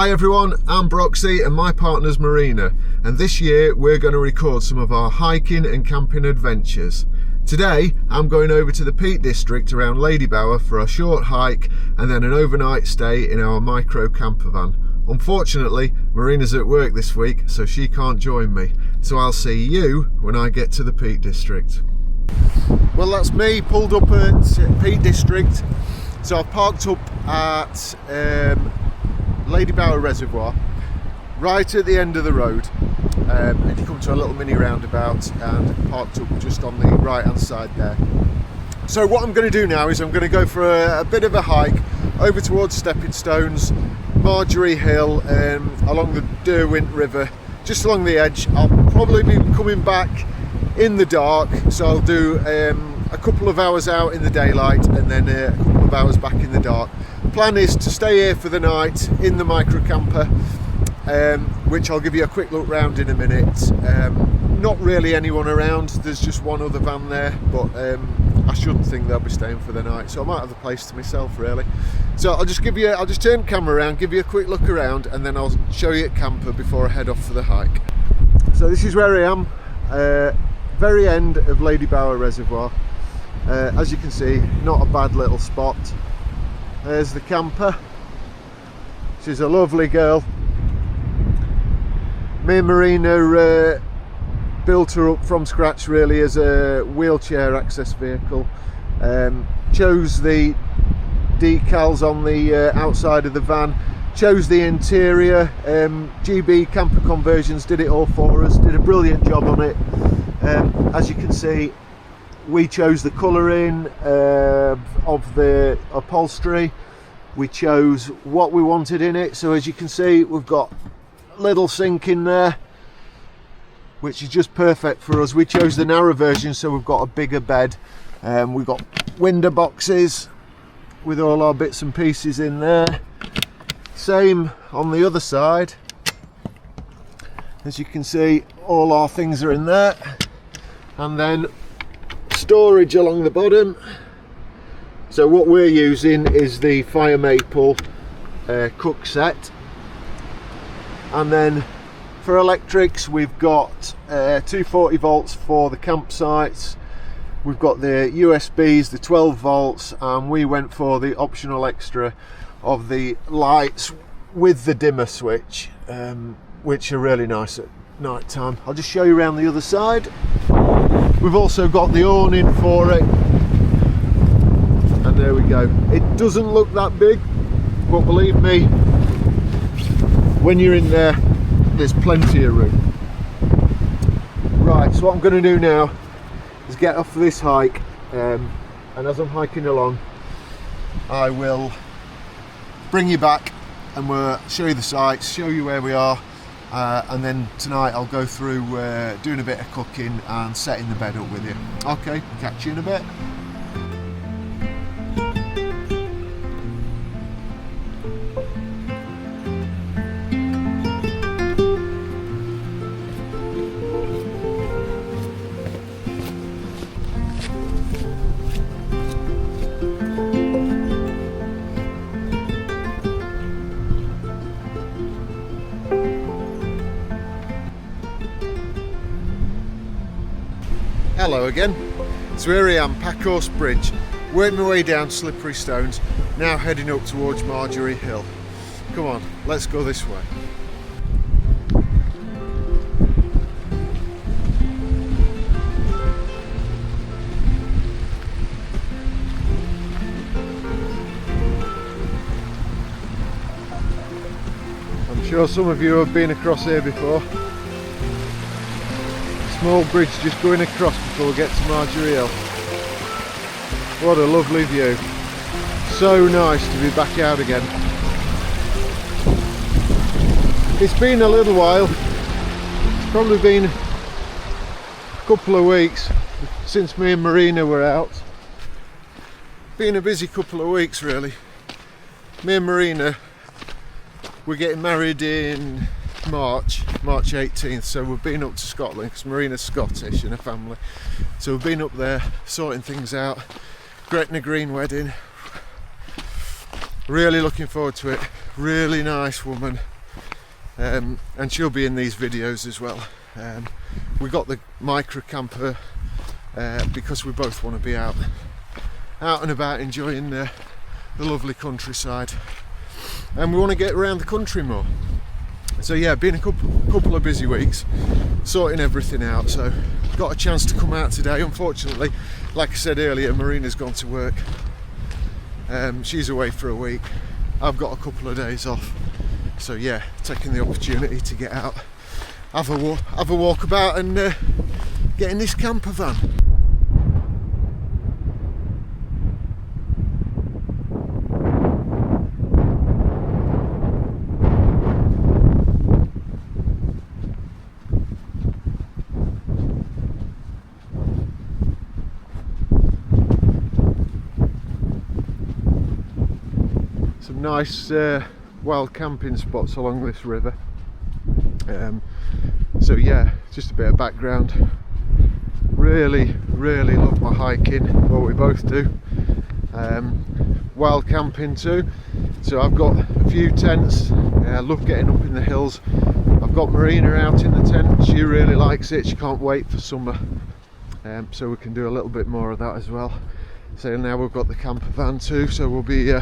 Hi everyone, I'm Broxy and my partner's Marina, and this year we're going to record some of our hiking and camping adventures. Today I'm going over to the Peak District around Ladybower for a short hike and then an overnight stay in our micro camper van. Unfortunately, Marina's at work this week, so she can't join me, so I'll see you when I get to the Peak District. Well, that's me pulled up at Peak District. So I've parked up at Ladybower Reservoir, right at the end of the road, and you come to a little mini roundabout and parked up just on the right hand side there. So what I'm going to do now is I'm going to go for a bit of a hike over towards Stepping Stones, Marjorie Hill, along the Derwent River, just along the edge. I'll probably be coming back in the dark, so I'll do a couple of hours out in the daylight and then a couple of hours back in the dark. The plan is to stay here for the night in the micro camper, which I'll give you a quick look round in a minute. Not really anyone around, there's just one other van there, but I shouldn't think they'll be staying for the night, so I might have the place to myself really. So I'll just turn the camera around, give you a quick look around, and then I'll show you a camper before I head off for the hike. So this is where I am, very end of Ladybower Reservoir. As you can see, not a bad little spot. There's the camper. She's a lovely girl. Me and Marina built her up from scratch really as a wheelchair access vehicle. Chose the decals on the outside of the van, chose the interior. GB Camper Conversions did it all for us, did a brilliant job on it. As you can see, we chose the colouring of the upholstery. We chose what we wanted in it. So as you can see, we've got a little sink in there, which is just perfect for us. We chose the narrow version, so we've got a bigger bed. We've got window boxes with all our bits and pieces in there. Same on the other side. As you can see, all our things are in there. And then storage along the bottom. So what we're using is the Fire Maple cook set, and then for electrics we've got 240 volts for the campsites, we've got the USBs, the 12 volts, and we went for the optional extra of the lights with the dimmer switch, which are really nice at night time. I'll just show you around the other side. We've also got the awning for it, and there we go. It doesn't look that big, but believe me, when you're in there, there's plenty of room. Right, so what I'm going to do now is get off this hike, and as I'm hiking along, I will bring you back and we'll show you the sights, show you where we are. And then tonight I'll go through doing a bit of cooking and setting the bed up with you. Okay, catch you in a bit. Hello again. So here I am, Packhorse Bridge, working my way down Slippery Stones, now heading up towards Marjorie Hill. Come on, let's go this way. I'm sure some of you have been across here before. Small bridge just going across before we get to Marjorie Hill. What a lovely view. So nice to be back out again. It's been a little while. It's probably been a couple of weeks since me and Marina were out. Been a busy couple of weeks really. Me and Marina, we're getting married in March 18th, so we've been up to Scotland because Marina's Scottish and her family, so we've been up there sorting things out. Gretna Green wedding, really looking forward to it. really nice woman, and she'll be in these videos as well. We got the micro camper because we both want to be out and about enjoying the lovely countryside, and we want to get around the country more. So yeah, been a couple of busy weeks sorting everything out, so got a chance to come out today. Unfortunately, like I said earlier, Marina's gone to work. She's away for a week. I've got a couple of days off, so yeah, taking the opportunity to get out, have a walk about and get in this camper van. Some nice wild camping spots along this river. So yeah, just a bit of background. Really love my hiking, what we both do. Wild camping too. So I've got a few tents. I love getting up in the hills. I've got Marina out in the tent. She really likes it. She can't wait for summer. So we can do a little bit more of that as well. So now we've got the camper van too, so we'll be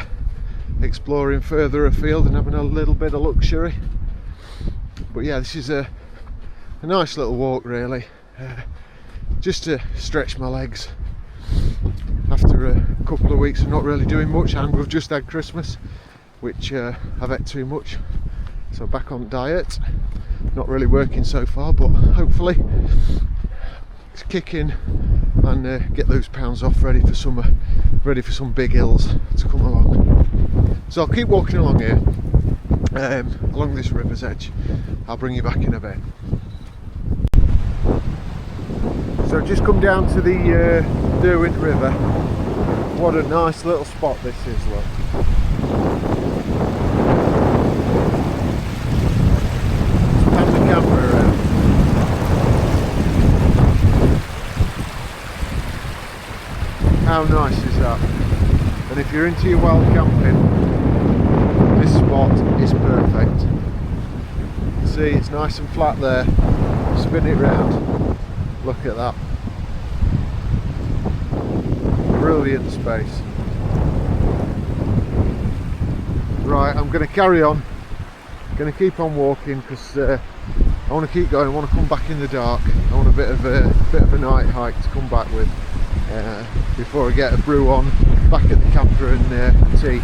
exploring further afield and having a little bit of luxury. But yeah, this is a nice little walk really, just to stretch my legs after a couple of weeks of not really doing much, and we've just had Christmas, which I've ate too much, so back on diet. Not really working so far, but hopefully it's kick in and get those pounds off, ready for summer, ready for some big hills to come along. So I'll keep walking along here, along this river's edge. I'll bring you back in a bit. So just come down to the Derwent River. What a nice little spot this is, look. Just pan the camera around. How nice is that? And if you're into your wild camping, this spot is perfect. See, it's nice and flat there. Spin it round. Look at that. Brilliant space. Right, I'm going to carry on. Going to keep on walking because I want to keep going. I want to come back in the dark. I want a bit of a night hike to come back with before I get a brew on back at the camper and tea.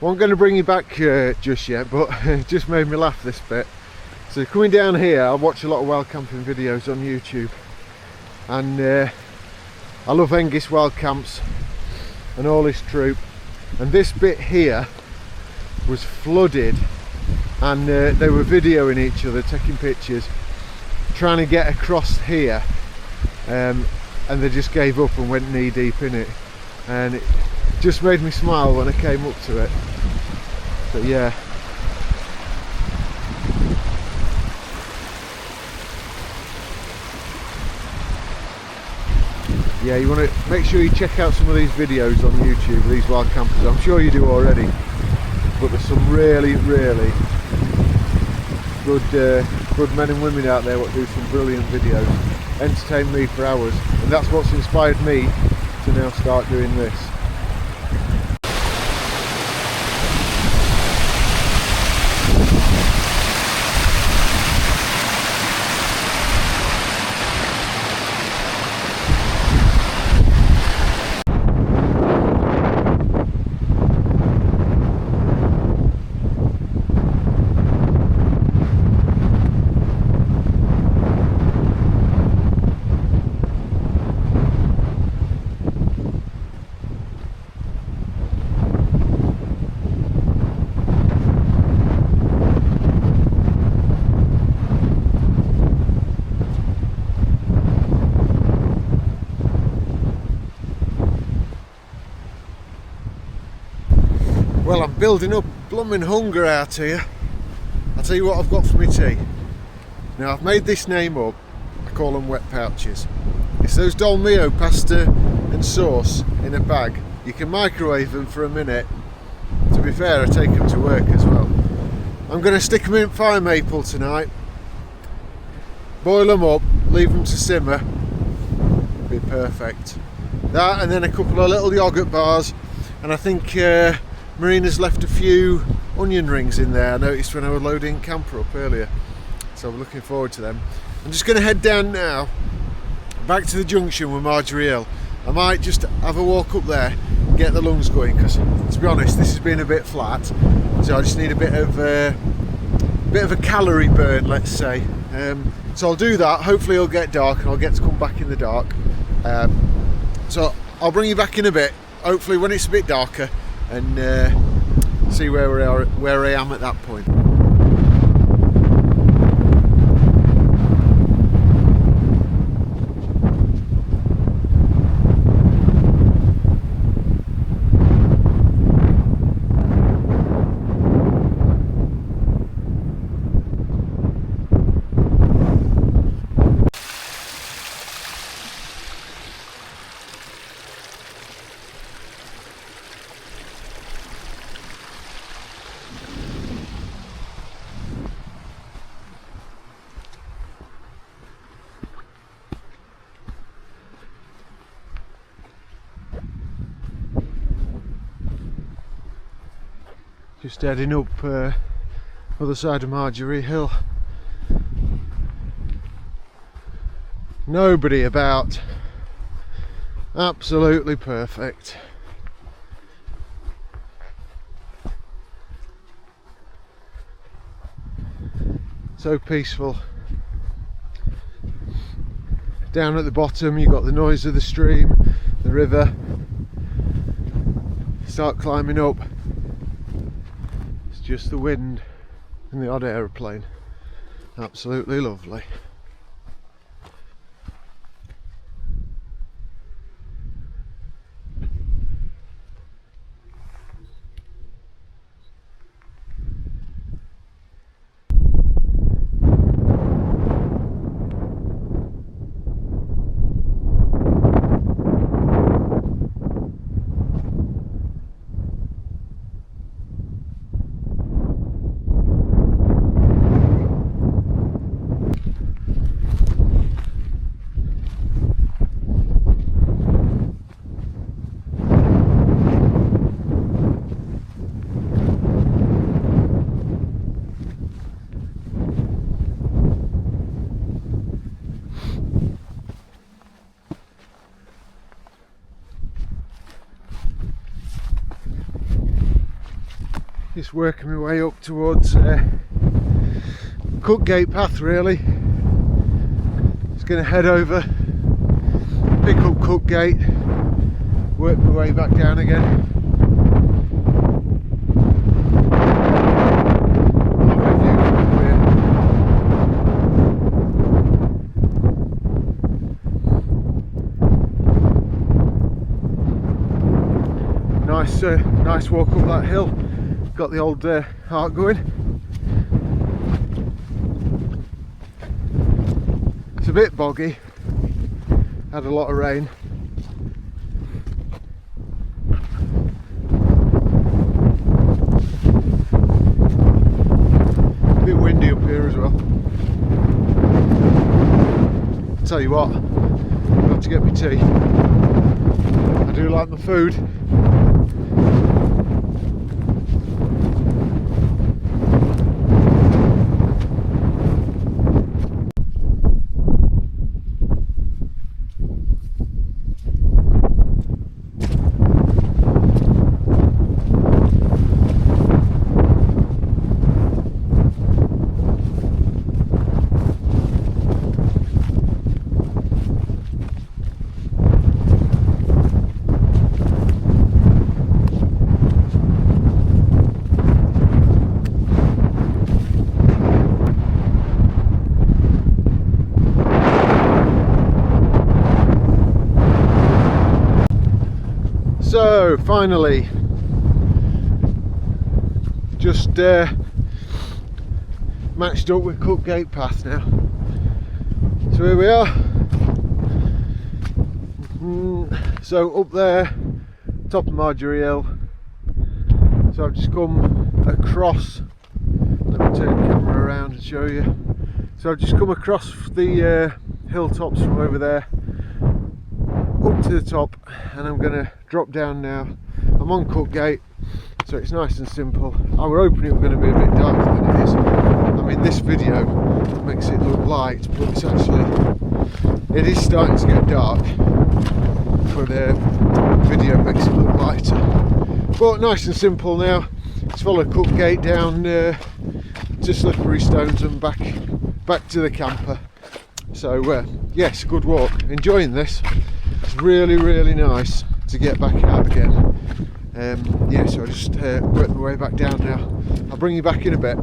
Wasn't going to bring you back just yet, but it just made me laugh this bit. So coming down here, I watch a lot of wild camping videos on YouTube, and I love Hengist Wild Camps and all his troop, and this bit here was flooded, and they were videoing each other, taking pictures, trying to get across here, and they just gave up and went knee deep in it, and it just made me smile when I came up to it. But yeah, you want to make sure you check out some of these videos on YouTube, these wild campers. I'm sure you do already, but there's some really good men and women out there what do some brilliant videos, entertain me for hours, and that's what's inspired me to now start doing this. Well, I'm building up blooming hunger out here. I'll tell you what I've got for my tea. Now, I've made this name up. I call them wet pouches. It's those Dolmio pasta and sauce in a bag. You can microwave them for a minute. To be fair, I take them to work as well. I'm going to stick them in fire maple tonight, boil them up, leave them to simmer. Be perfect. That, and then a couple of little yoghurt bars, and I think Marina's left a few onion rings in there. I noticed when I was loading camper up earlier, so I'm looking forward to them. I'm just going to head down now, back to the junction with Marjorie Hill. I might just have a walk up there and get the lungs going, because to be honest, this has been a bit flat, so I just need a bit of a calorie burn, let's say. So I'll do that. Hopefully it'll get dark and I'll get to come back in the dark. So I'll bring you back in a bit, hopefully when it's a bit darker, and see where I am at that point. Just heading up other side of Marjorie Hill. Nobody about. Absolutely perfect. So peaceful. Down at the bottom you've got the noise of the stream, the river. Start climbing up. Just the wind and the odd aeroplane. Absolutely lovely. Just working my way up towards Cookgate Path really. Just going to head over, pick up Cookgate, work my way back down again. Lovely view from up here. Nice walk up that hill. Got the old heart going. It's a bit boggy, had a lot of rain. A bit windy up here as well. Tell you what, I've got to get my tea. I do like my food. So finally, just matched up with Cookgate Path now. So here we are. So up there, top of Marjorie Hill, so I've just come across, let me turn the camera around and show you. So I've just come across the hilltops from over there up to the top, and I'm going to drop down now. I'm on Cookgate, so it's nice and simple. I were hoping it was going to be a bit darker than it is. I mean, this video makes it look light, but it is starting to get dark, but the video makes it look lighter. But nice and simple now. Let's follow Cookgate down to Slippery Stones and back to the camper. So yes, good walk. Enjoying this. It's really nice to get back out again. Yeah, so I just work my way back down now. I'll bring you back in a bit.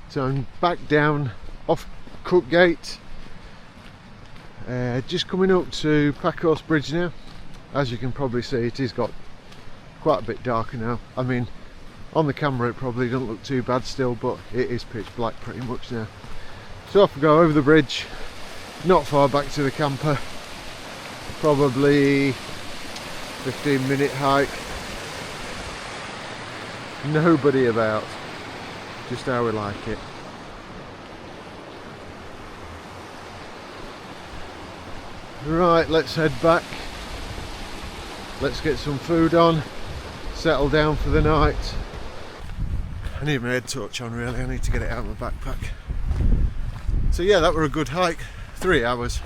So I'm back down off Cookgate, just coming up to Packhorse Bridge now. As you can probably see, it has got quite a bit darker now. I mean, on the camera it probably doesn't look too bad still, but it is pitch black pretty much now. So off we go over the bridge, not far back to the camper, probably 15-minute hike. Nobody about. Just how we like it. Right, let's head back. Let's get some food on, settle down for the night. I need my head torch on really, I need to get it out of my backpack. So yeah, that were a good hike. 3 hours.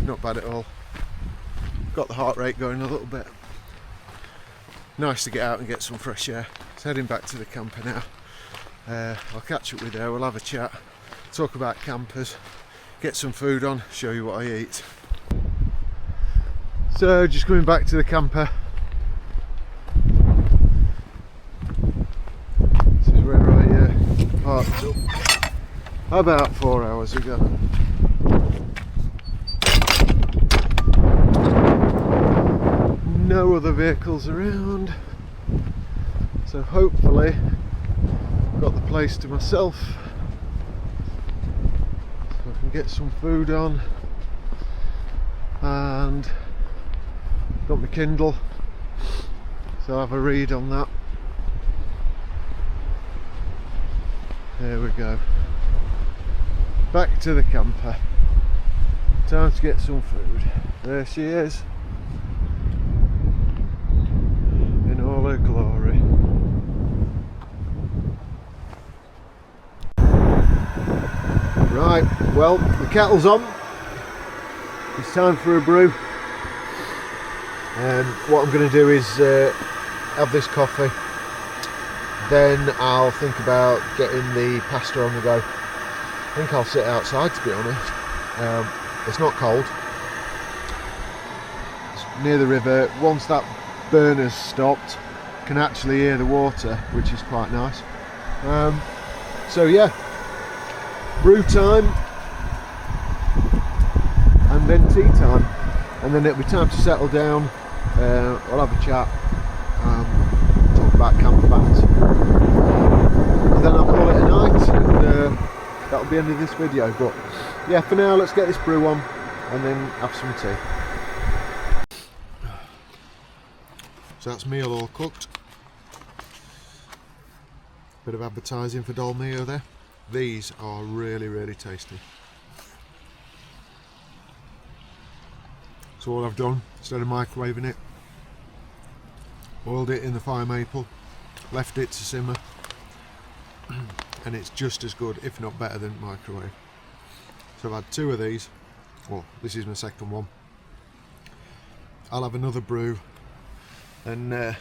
Not bad at all. Got the heart rate going a little bit. Nice to get out and get some fresh air. So heading back to the camper now. I'll catch up with her, we'll have a chat, talk about campers, get some food on, show you what I eat. So just coming back to the camper. about 4 hours ago. No other vehicles around, so hopefully I've got the place to myself, so I can get some food on, and got my Kindle, so I'll have a read on that. There we go. Back to the camper. Time to get some food. There she is, in all her glory. Right, well, the kettle's on. It's time for a brew. And what I'm going to do is have this coffee. Then I'll think about getting the pasta on the go. I think I'll sit outside, to be honest. It's not cold. It's near the river. Once that burner's stopped, I can actually hear the water, which is quite nice. So yeah, brew time, and then tea time, and then it'll be time to settle down. I'll have a chat, talk about camper vans, and then I'll call it a night, and that'll be the end of this video. But yeah, for now, let's get this brew on and then have some tea. So that's meal all cooked. Bit of advertising for Dolmio there. These are really, really tasty. So all I've done, instead of microwaving it, oiled it in the fire maple, left it to simmer, and it's just as good, if not better, than microwave. So I've had 2 of these. Well, this is my second one. I'll have another brew and have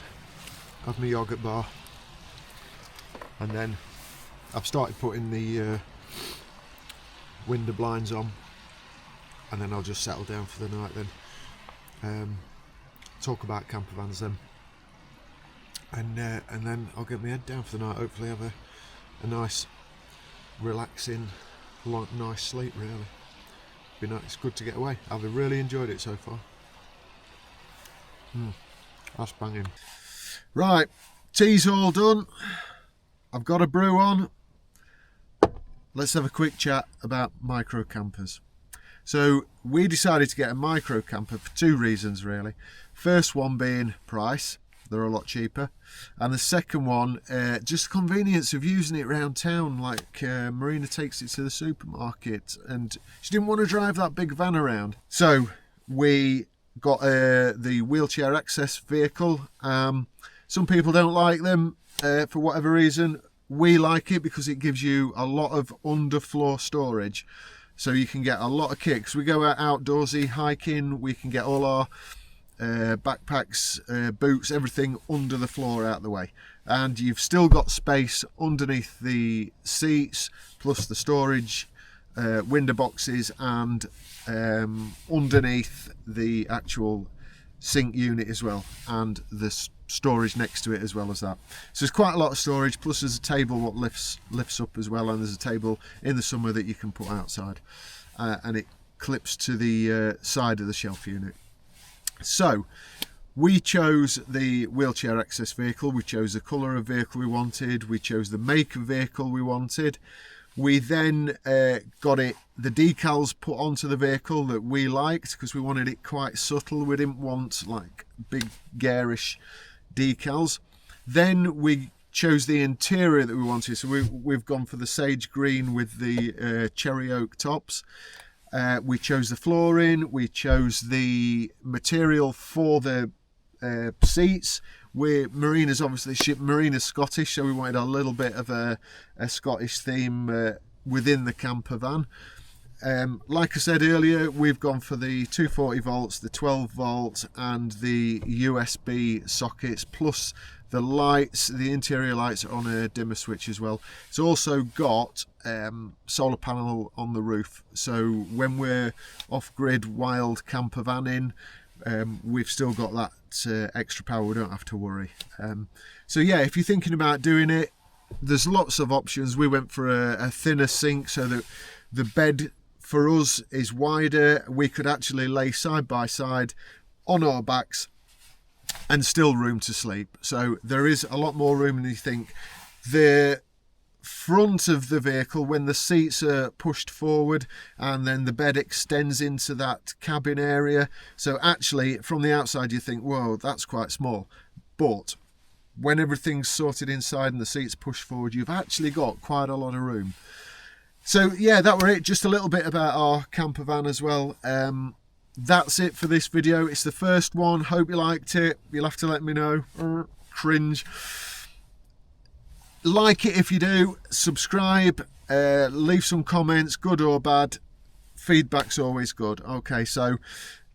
my yoghurt bar, and then I've started putting the window blinds on, and then I'll just settle down for the night then. Talk about camper vans then, and then I'll get my head down for the night. Hopefully have a nice relaxing nice sleep. Really be nice. It's good to get away. I've really enjoyed it so far. That's banging. Right, tea's all done. I've got a brew on. Let's have a quick chat about micro campers. So we decided to get a micro camper for 2 reasons really. First one being price, they're a lot cheaper, and the second one, just the convenience of using it around town. Like Marina takes it to the supermarket, and she didn't want to drive that big van around, so we got the wheelchair access vehicle. Some people don't like them for whatever reason. We like it because it gives you a lot of underfloor storage, so you can get a lot of kit. Because we go out outdoorsy hiking, we can get all our backpacks, boots, everything under the floor out the way, and you've still got space underneath the seats, plus the storage window boxes, and underneath the actual sink unit as well, and the storage next to it as well as that. So there's quite a lot of storage, plus there's a table what lifts up as well, and there's a table in the summer that you can put outside, and it clips to the side of the shelf unit. So we chose the wheelchair access vehicle, we chose the colour of vehicle we wanted, we chose the make of vehicle we wanted. We then got the decals put onto the vehicle that we liked, because we wanted it quite subtle. We didn't want like big garish decals. Then we chose the interior that we wanted, so we've gone for the sage green with the cherry oak tops. We chose the flooring, we chose the material for the seats. Marina's obviously Marina's Scottish, so we wanted a little bit of a Scottish theme within the camper van. Like I said earlier, we've gone for the 240 volts, the 12 volts, and the USB sockets, plus the lights. The interior lights are on a dimmer switch as well. It's also got solar panel on the roof, so when we're off-grid wild camper vanning, we've still got that extra power. We don't have to worry. So yeah, if you're thinking about doing it, there's lots of options. We went for a thinner sink so that the bed for us is wider. We could actually lay side by side on our backs and still room to sleep. So there is a lot more room than you think. The front of the vehicle, when the seats are pushed forward and then the bed extends into that cabin area, so actually from the outside you think, whoa, that's quite small, but when everything's sorted inside and the seats pushed forward, you've actually got quite a lot of room. So yeah, that were it. Just a little bit about our camper van as well. That's it for this video. It's the first one. Hope you liked it. You'll have to let me know. Cringe. Like it if you do. Subscribe. Leave some comments, good or bad. Feedback's always good. Okay, so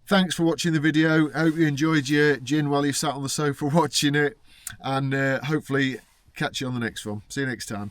thanks for watching the video. Hope you enjoyed your gin while you sat on the sofa watching it, and hopefully catch you on the next one. See you next time.